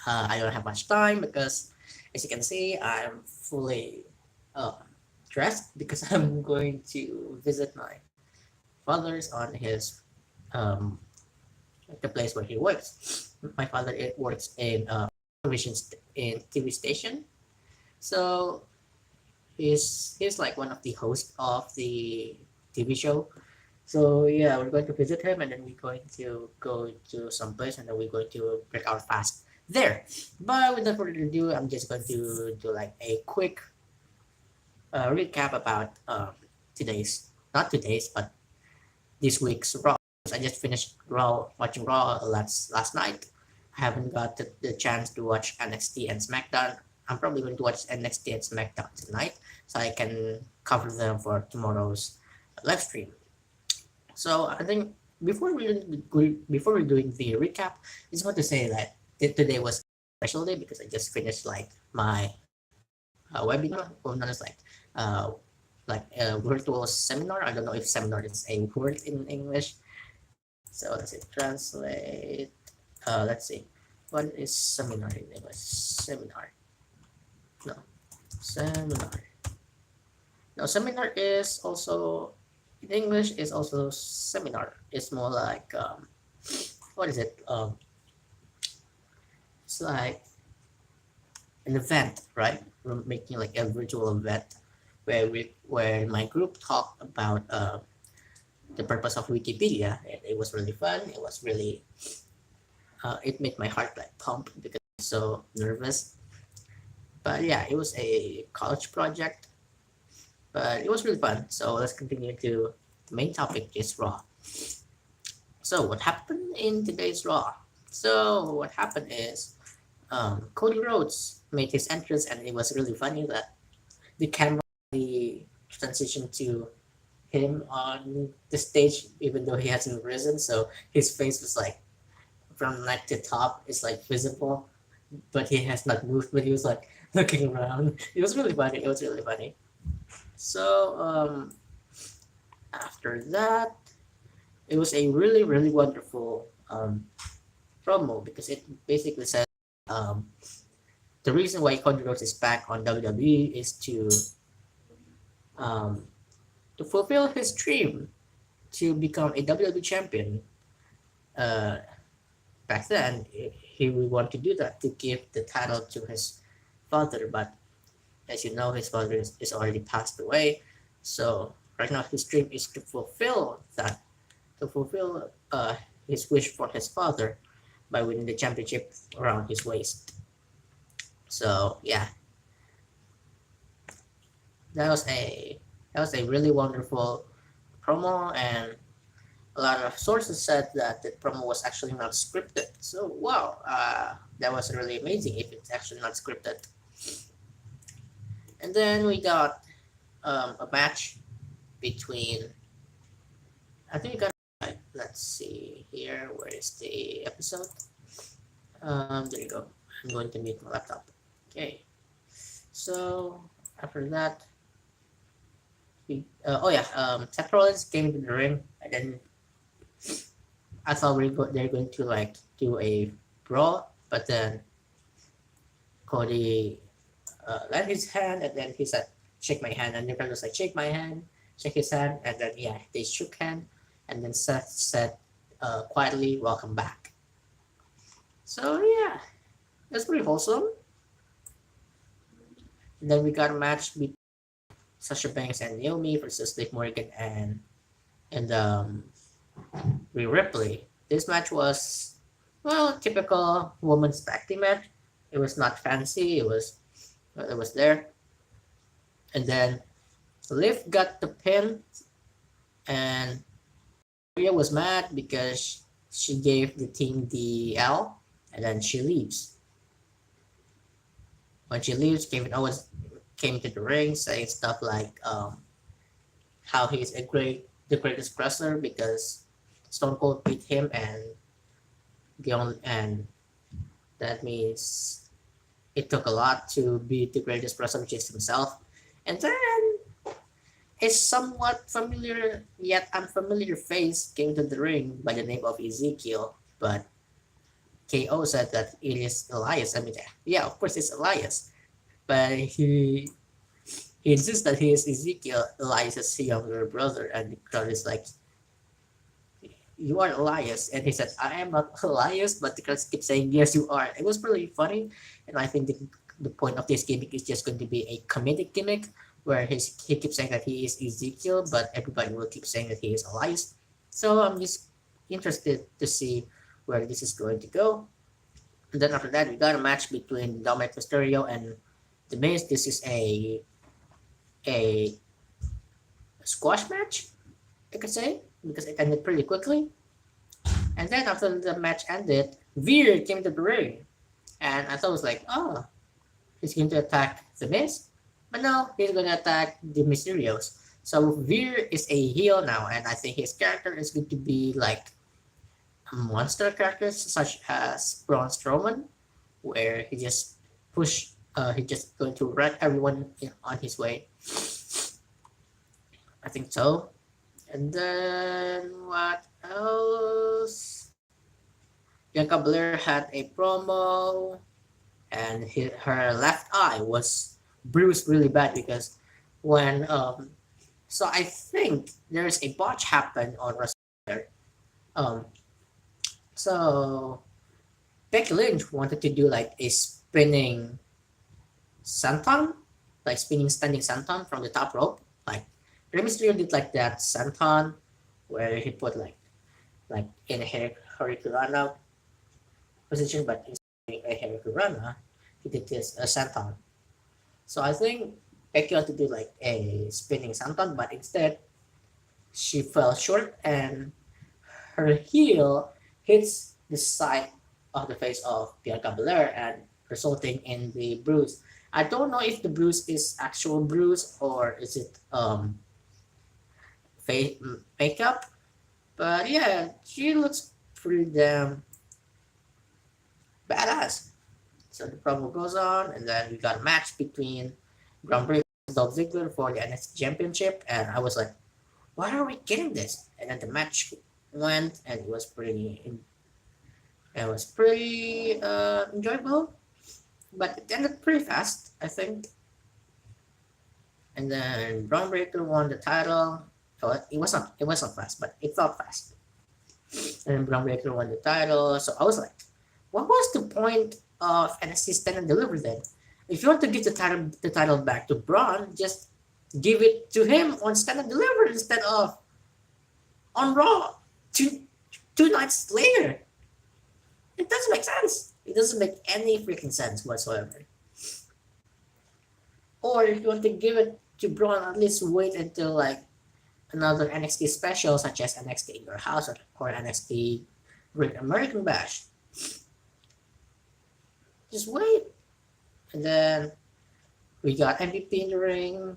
I don't have much time because, as you can see, I'm fully uh, dressed because I'm going to visit my father's on his um, the place where he works. My father works in in TV station, so he's like one of the hosts of the TV show. So yeah, we're going to visit him, and then we're going to go to some place, and then we're going to break our fast there. But without further ado, I'm just going to do like a quick recap about today's, not today's, but this week's Raw. I just finished watching Raw last night. I haven't got the chance to watch NXT and SmackDown. I'm probably going to watch NXT and SmackDown tonight, so I can cover them for tomorrow's live stream. So I think before we're doing the recap, I just want to say that today was a special day because I just finished like my webinar, or known as like a virtual seminar. I don't know if seminar is a word in English. So let's see, translate. Let's see, what is seminar in English? Seminar. No, seminar. No, seminar is also in English is also seminar. It's more like what is it? It's like an event, right? We're making like a virtual event where my group talked about the purpose of Wikipedia, and it was really fun. It was really it made my heart like pump because I'm so nervous. But yeah, it was a college project, but it was really fun. So let's continue to the main topic, is Raw. So what happened in today's Raw? So what happened is Cody Rhodes made his entrance, and it was really funny that the camera the transition to him on the stage, even though he hasn't risen. So his face was like from neck to top is like visible, but he has not moved. But he was like looking around. It was really funny. It was really funny. So after that, it was a really wonderful promo because it basically said um, the reason why Cody Rhodes is back on WWE is um, to fulfill his dream to become a WWE champion. Uh, Back then, he would want to do that to give the title to his father, but as you know, his father is already passed away. So right now, his dream is to fulfill that, to fulfill his wish for his father by winning the championship around his waist. So yeah, that was a really wonderful promo, and a lot of sources said that the promo was actually not scripted. So wow, that was really amazing if it's actually not scripted. And then we got a match between. I think we got. Let's see here. Where is the episode? There you go. I'm going to mute my laptop. Okay. So after that, oh yeah, Seth Rollins came into the ring, and then I thought they're going to like do a brawl, but then Cody lent his hand, and then he said, "Shake my hand," and Nicole was like, "Shake my hand," shake his hand, and then yeah, they shook hand, and then Seth said quietly, "Welcome back." So yeah, that's pretty wholesome. And then we got a match between Sasha Banks and Naomi versus Liv Morgan and Rhea Ripley. This match was, well, typical women's tag team match. It was not fancy. It was there, and then Liv got the pin, and Rhea was mad because she gave the team the L, and then she leaves. When she leaves, Kevin Owens came to the ring saying stuff like how he's the greatest wrestler because Stone Cold beat him, and that means it took a lot to beat the greatest wrestler, which is himself. And then a somewhat familiar yet unfamiliar face came to the ring by the name of Ezekiel, but KO said that it is Elias. I mean, yeah, of course it's Elias, but he insists that he is Ezekiel, Elias's younger brother, and the crowd is like, "You are Elias," and he said, "I am not Elias," but the crowd keeps saying, "Yes, you are." It was really funny, and I think the point of this gimmick is just going to be a comedic gimmick where he keeps saying that he is Ezekiel, but everybody will keep saying that he is Elias. So I'm just interested to see where this is going to go. And then after that, we got a match between Dominic Mysterio and The Miz. This is a squash match, I could say, because it ended pretty quickly. And then after the match ended, Veer came to the ring, and I thought it was like, oh, he's going to attack The Miz, but no, he's going to attack the Mysterios. So Veer is a heel now, and I think his character is going to be like monster characters such as Braun Strowman, where he just going to wreck everyone on his way. I think so. And then what else? Bianca Blair had a promo, and her left eye was bruised really bad because when so I think there's a botch happened on WrestleMania. Um, so Becky Lynch wanted to do like a spinning senton, like spinning standing senton from the top rope. Like Rey Mysterio did like that senton where he put like in a hurricanrana position, but instead of a hurricanrana, he did this a senton. So I think Becky wanted to do like a spinning senton, but instead she fell short and her heel hits the side of the face of Bianca Belair and resulting in the bruise. I don't know if the bruise is actual bruise or is it fake makeup, but yeah, she looks pretty damn badass. So the promo goes on, and then we got a match between Groundbreaker and Dolph Ziggler for the NXT Championship, and I was like, why are we getting this? And then the match went, and it was pretty enjoyable, but it ended pretty fast, I think. And then Braun Breaker won the title. So it wasn't fast, but it felt fast. And then Braun Breaker won the title. So I was like, what was the point of NXT Stand and Deliver then? If you want to give the title back to Braun, just give it to him on Stand and Deliver instead of on Raw two nights later. It doesn't make sense. It doesn't make any freaking sense whatsoever. Or if you want to give it to Braun, at least wait until like another NXT special such as NXT in Your House or NXT Great American Bash. Just wait. And then we got MVP in the ring,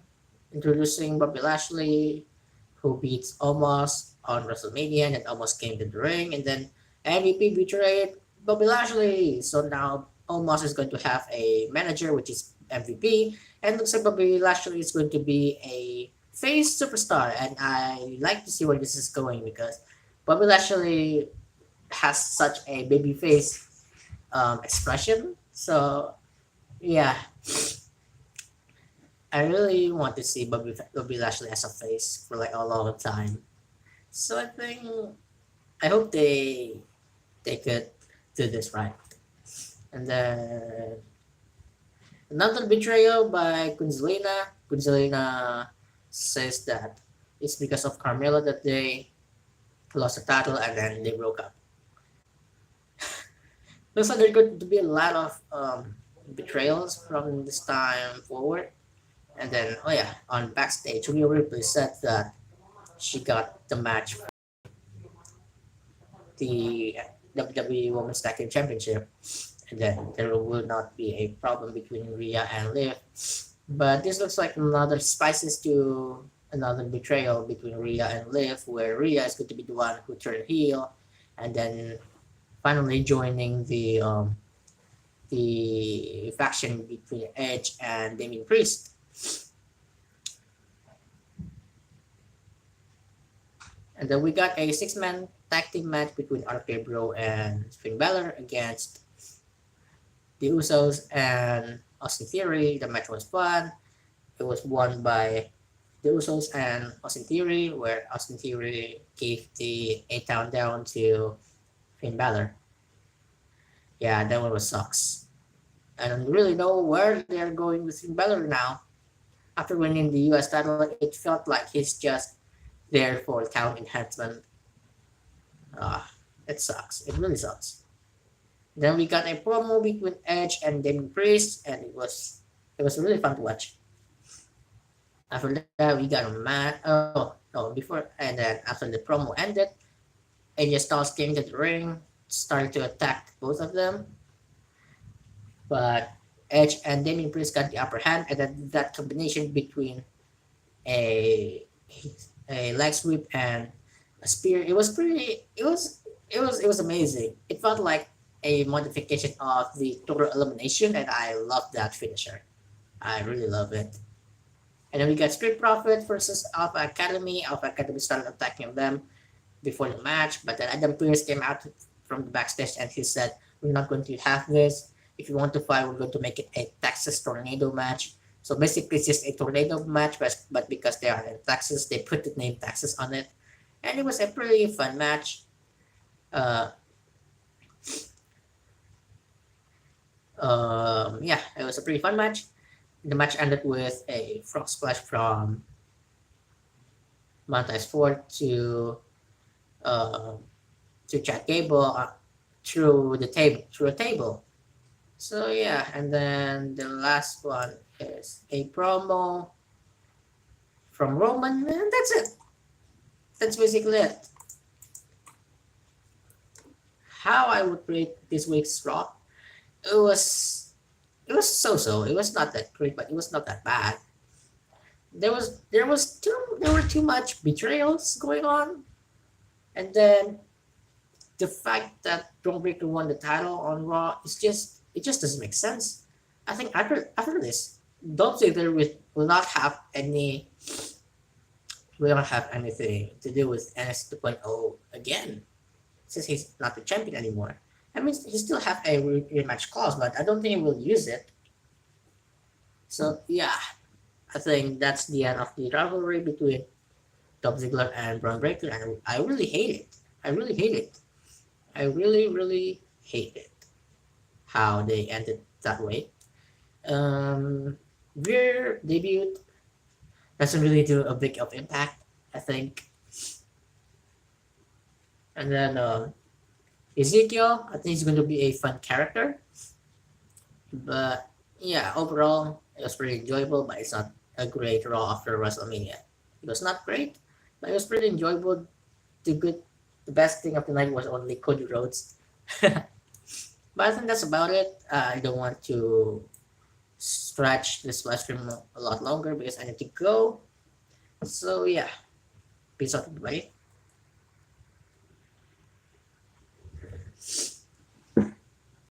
introducing Bobby Lashley, who beats Omos on WrestleMania and then almost came to the ring. And then MVP betrayed Bobby Lashley. So now Omos is going to have a manager, which is MVP. And looks like Bobby Lashley is going to be a face superstar. And I like to see where this is going because Bobby Lashley has such a baby face expression. So yeah, I really want to see Bobby Lashley as a face for like a long time. So I hope they could do this right. And then another betrayal by Kunzelina. Kunzelina says that it's because of Carmella that they lost the title and then they broke up. Looks like there's going to be a lot of betrayals from this time forward. And then, oh yeah, on backstage, Rhea Ripley said that she got the match for the WWE Women's Tag Team Championship, and then there will not be a problem between Rhea and Liv. But this looks like another spices to another betrayal between Rhea and Liv, where Rhea is going to be the one who turned heel, and then finally joining the faction between Edge and Damian Priest. And then we got a six-man tag team match between RK Bro and Finn Balor against the Usos and Austin Theory. The match was fun. It was won by the Usos and Austin Theory, where Austin Theory gave the A Town down to Finn Balor. Yeah, that one was sucks. I don't really know where they're going with Finn Balor now. After winning the US title, it felt like he's just there for talent enhancement. Ah, it sucks. It really sucks. Then we got a promo between Edge and Damien Priest, and it was really fun to watch. After that, we got a match. Oh no! Before and then after the promo ended, AJ Styles came to the ring, started to attack both of them, but Edge and Damien Priest got the upper hand, and then that combination between a a leg sweep and a spear, it was pretty. It was amazing. It felt like a modification of the total elimination, and I love that finisher. I really love it. And then we got Street Profit versus Alpha Academy. Alpha Academy started attacking them before the match, but then Adam Pearce came out from the backstage and he said, "We're not going to have this. If you want to fight, we're going to make it a Texas tornado match." So basically, it's just a tornado match, but because they are in Texas, they put the name Texas on it. And it was a pretty fun match. Uh, yeah, it was a pretty fun match. The match ended with a frog splash from Montez Ford uh, to Chad Gable through a table. So yeah, and then the last one is a promo from Roman, and that's it. That's basically it. How I would rate this week's Raw? It was it was so. It was not that great, but it was not that bad. There were too much betrayals going on, and then the fact that Braun Breaker won the title on Raw is just it just doesn't make sense. I think after this, Dolph Ziggler will not have any will not have anything to do with NXT 2.0 again, since he's not the champion anymore. I mean, he still have a rematch clause, but I don't think he will use it. So yeah, I think that's the end of the rivalry between Dolph Ziggler and Braun Breaker, and I really hate it. I really hate it. I really hate it how they ended that way. Veer debut doesn't really do a big of impact, I think. And then Ezekiel, I think he's going to be a fun character. But yeah, overall, it was pretty enjoyable, but it's not a great Raw after WrestleMania. It was not great, but it was pretty enjoyable. The best thing of the night was only Cody Rhodes. But I think that's about it. I don't want to stretch this live stream a lot longer because I need to go. So yeah, peace out, everybody.